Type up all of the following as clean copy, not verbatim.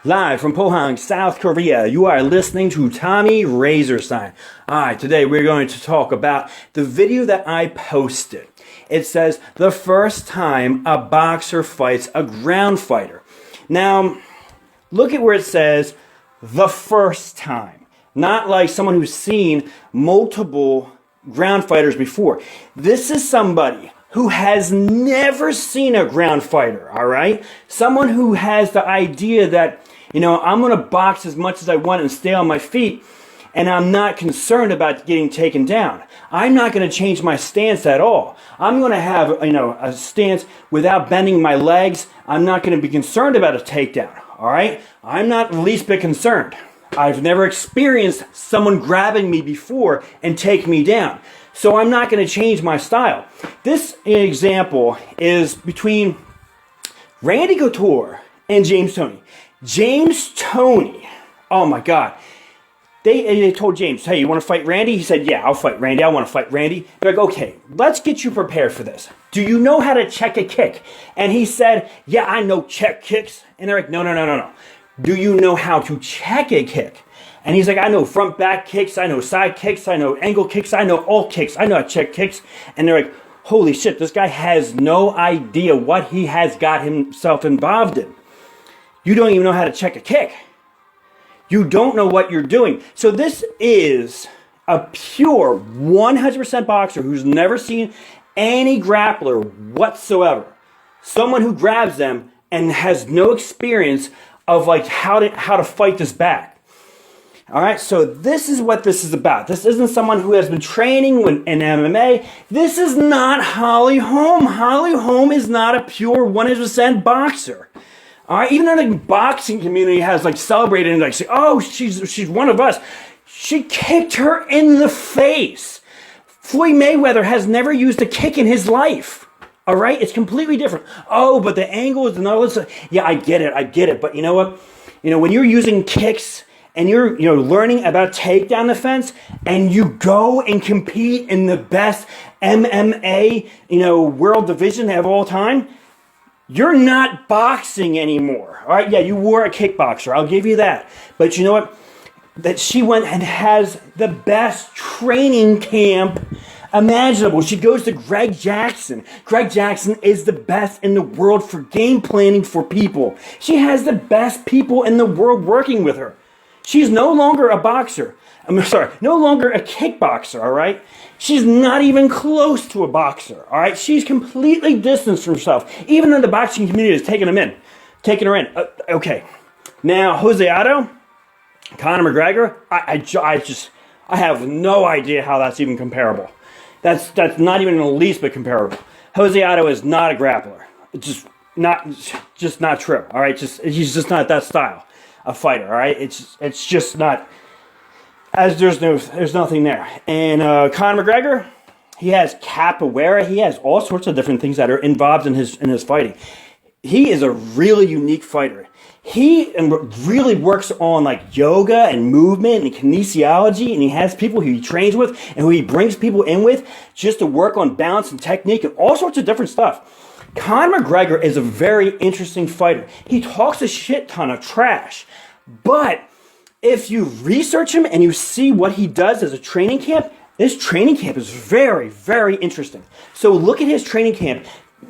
Live from Pohang, South Korea, you are listening to Tommy Razerstein. Alright, today we're going to talk about the video that I posted. It says, the first time a boxer fights a ground fighter. Now, look at where it says, the first time. Not like someone who's seen multiple ground fighters before. This is somebody who has never seen a ground fighter, alright? Someone who has the idea that, I'm going to box as much as I want and stay on my feet, and I'm not concerned about getting taken down. I'm not going to change my stance at all. I'm going to have, a stance without bending my legs. I'm not going to be concerned about a takedown, alright? I'm not the least bit concerned. I've never experienced someone grabbing me before and take me down. So I'm not going to change my style. This example is between Randy Couture and James Toney. James Toney, oh my God. They told James, hey, you want to fight Randy? He said, yeah, I'll fight Randy. I want to fight Randy. They're like, okay, let's get you prepared for this. Do you know how to check a kick? And he said, yeah, I know check kicks. And they're like, no. Do you know how to check a kick? And he's like, I know front back kicks, I know side kicks, I know angle kicks, I know all kicks, I know how to check kicks. And they're like, holy shit, this guy has no idea what he has got himself involved in. You don't even know how to check a kick. You don't know what you're doing. So this is a pure 100% boxer who's never seen any grappler whatsoever. Someone who grabs them and has no experience of how to fight this back. All right, so this is what this is about. This isn't someone who has been training in MMA. This is not Holly Holm. Holly Holm is not a pure 100% boxer. All right, even though the boxing community has celebrated and say, oh, she's one of us. She kicked her in the face. Floyd Mayweather has never used a kick in his life. All right, it's completely different. Oh, but the angle is another. Yeah, I get it. But you know what? When you're using kicks and you're learning about takedown defense, and you go and compete in the best MMA world division of all time, you're not boxing anymore. All right, yeah, you were a kickboxer. I'll give you that. But you know what? That she went and has the best training camp imaginable. She goes to Greg Jackson. Greg Jackson is the best in the world for game planning for people. She has the best people in the world working with her. She's no longer a boxer. No longer a kickboxer, all right? She's not even close to a boxer, all right? She's completely distanced from herself, even though the boxing community is taking her in. Okay. Now, Jose Aldo, Conor McGregor, I have no idea how that's even comparable. That's not even in the least bit comparable. Jose Aldo is not a grappler. It's just not true. All right, he's just not that style of fighter. All right, it's just not. There's nothing there. And Conor McGregor, he has capoeira. He has all sorts of different things that are involved in his fighting. He is a really unique fighter. He really works on yoga and movement and kinesiology, and he has people who he trains with and who he brings people in with just to work on balance and technique and all sorts of different stuff. Conor McGregor is a very interesting fighter. He talks a shit ton of trash, but if you research him and you see what he does as a training camp, this training camp is very, very interesting. So look at his training camp.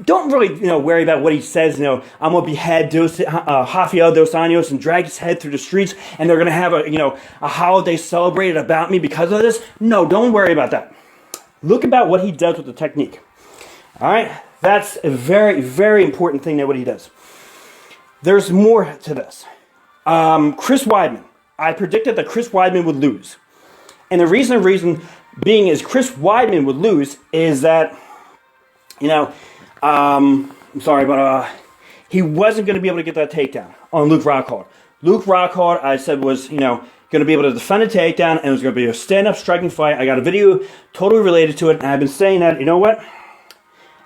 Don't really, worry about what he says. I'm gonna behead Rafael dos Anjos and drag his head through the streets, and they're gonna have a holiday celebrated about me because of this. No, don't worry about that. Look about what he does with the technique. All right, that's a very, very important thing. That what he does. There's more to this. Chris Weidman. I predicted that Chris Weidman would lose, and the reason being is Chris Weidman would lose is that I'm sorry, but he wasn't going to be able to get that takedown on Luke Rockhold. Luke Rockhold, I said, was, going to be able to defend a takedown, and it was going to be a stand-up striking fight. I got a video totally related to it, and I've been saying that,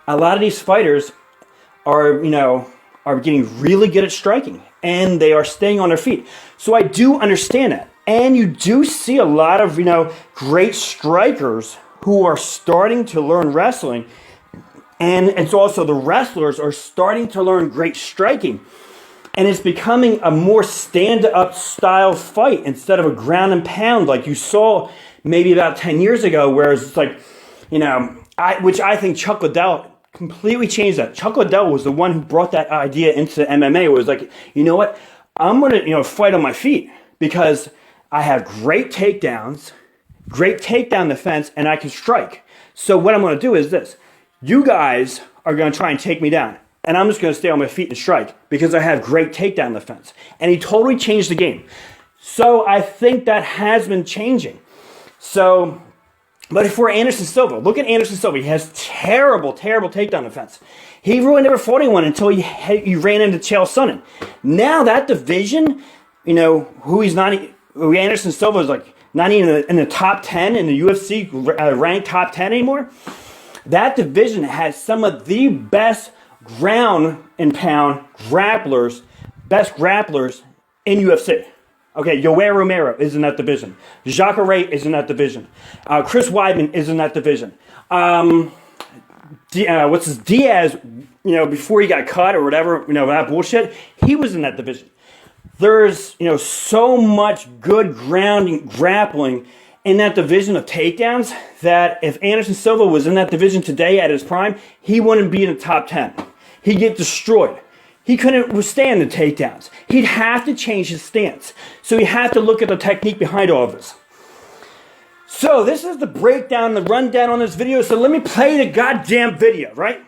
a lot of these fighters are getting really good at striking, and they are staying on their feet. So I do understand that. And you do see a lot of, great strikers who are starting to learn wrestling. And it's also the wrestlers are starting to learn great striking. And it's becoming a more stand-up style fight instead of a ground and pound like you saw maybe about 10 years ago, whereas it's like, you know, which I think Chuck Liddell completely changed that. Chuck Liddell was the one who brought that idea into MMA. It was like, you know what? I'm going to, you know, fight on my feet because I have great takedowns, great takedown defense, and I can strike. So what I'm going to do is this. You guys are going to try and take me down. And I'm just going to stay on my feet and strike because I have great takedown defense. And he totally changed the game. So I think that has been changing. So, but for Anderson Silva, look at Anderson Silva. He has terrible, terrible takedown defense. He really never fought anyone until he ran into Chael Sonnen. Now that division, you know, who Anderson Silva is like not even in the top 10 in the UFC ranked top 10 anymore. That division has some of the best ground and pound grapplers, best grapplers in UFC. Okay, Yoel Romero is in that division. Jacare is in that division. Chris Weidman is in that division. Diaz, you know, before he got cut or whatever, you know, that bullshit, he was in that division. There's, you know, so much good grounding, grappling in that division of takedowns that if Anderson Silva was in that division today at his prime, he wouldn't be in the top 10. He'd get destroyed. He couldn't withstand the takedowns. He'd have to change his stance. So you have to look at the technique behind all of this. So this is the breakdown, the rundown on this video. So let me play the goddamn video, right?